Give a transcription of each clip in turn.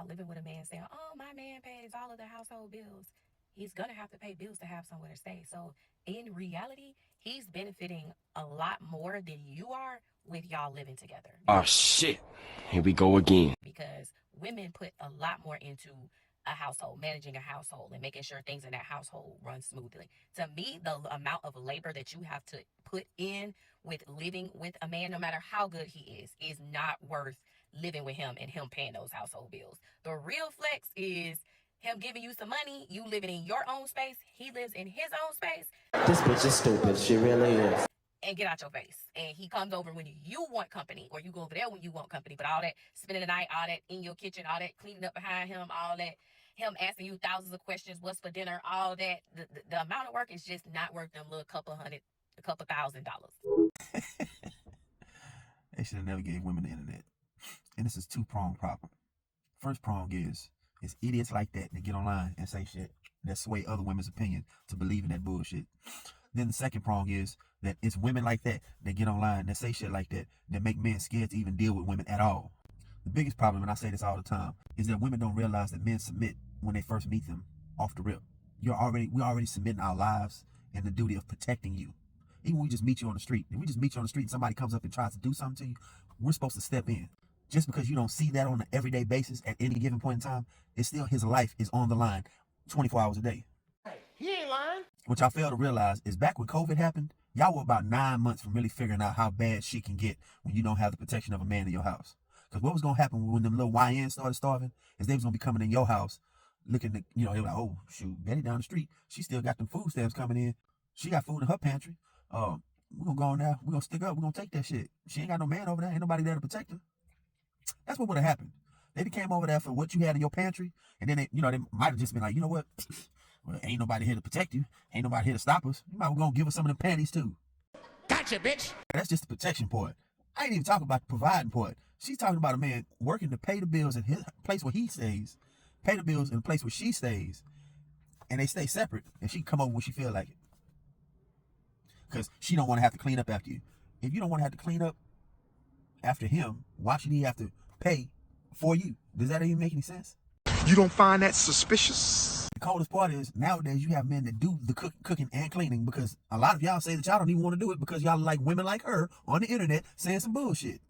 y'all living with a man saying, oh, my man pays all of the household bills, he's going to have to pay bills to have somewhere to stay. So in reality, he's benefiting a lot more than you are with y'all living together. Oh, shit. Here we go again. Because women put a lot more into a household, managing a household and making sure things in that household run smoothly. To me, the amount of labor that you have to put in with living with a man, no matter how good he is not worth living with him and him paying those household bills. The real flex is him giving you some money, you living in your own space, he lives in his own space. This bitch is stupid. She really is. And get out your face. And he comes over when you want company, or you go over there when you want company. But all that spending the night, all that in your kitchen, all that cleaning up behind him, all that him asking you thousands of questions, what's for dinner, all that, the amount of work is just not worth them little couple $1,000. They should have never gave women the internet. And this is two-pronged problem. First prong is it's idiots like that get online and say shit that sway other women's opinion to believe in that bullshit. Then the second prong is that it's women like that get online that say shit like that make men scared to even deal with women at all. The biggest problem, and I say this all the time, is that women don't realize that men submit when they first meet them off the rip. We're already submitting our lives and the duty of protecting you. Even when we just meet you on the street, if we just meet you on the street and somebody comes up and tries to do something to you, we're supposed to step in. Just because you don't see that on an everyday basis at any given point in time, it's still his life is on the line 24 hours a day. He ain't lying. What y'all fail to realize is back when COVID happened, y'all were about 9 months from really figuring out how bad shit can get when you don't have the protection of a man in your house. Because what was going to happen when them little YNs started starving is they was going to be coming in your house looking at, they were like, oh, shoot, Betty down the street, she still got them food stamps coming in. She got food in her pantry. We're going to go on there. We're going to stick up. We're going to take that shit. She ain't got no man over there. Ain't nobody there to protect her. That's what would have happened. They came over there for what you had in your pantry, and then they might have just been like, you know what? Well, ain't nobody here to protect you. Ain't nobody here to stop us. You might well go give us some of them panties too. Gotcha, bitch. That's just the protection part. I ain't even talking about the providing part. She's talking about a man working to pay the bills in his place where he stays, pay the bills in the place where she stays, and they stay separate. And she come over when she feel like it, because she don't want to have to clean up after you. If you don't want to have to clean up after him, why should he have to pay for you? Does that even make any sense? You don't find that suspicious? The coldest part is nowadays you have men that do the cooking and cleaning, because a lot of y'all say that y'all don't even want to do it because y'all like women like her on the internet saying some bullshit.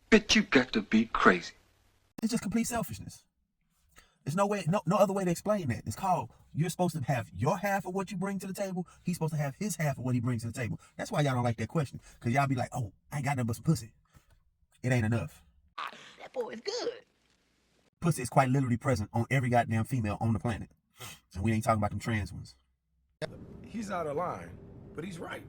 Bitch, you got to be crazy. It's just complete selfishness. There's no other way to explain that. It's called, you're supposed to have your half of what you bring to the table. He's supposed to have his half of what he brings to the table. That's why y'all don't like that question, because y'all be like, oh, I ain't got nothing but some pussy. It ain't enough. That boy is good. Pussy is quite literally present on every goddamn female on the planet. And we ain't talking about them trans ones. He's out of line, but he's right.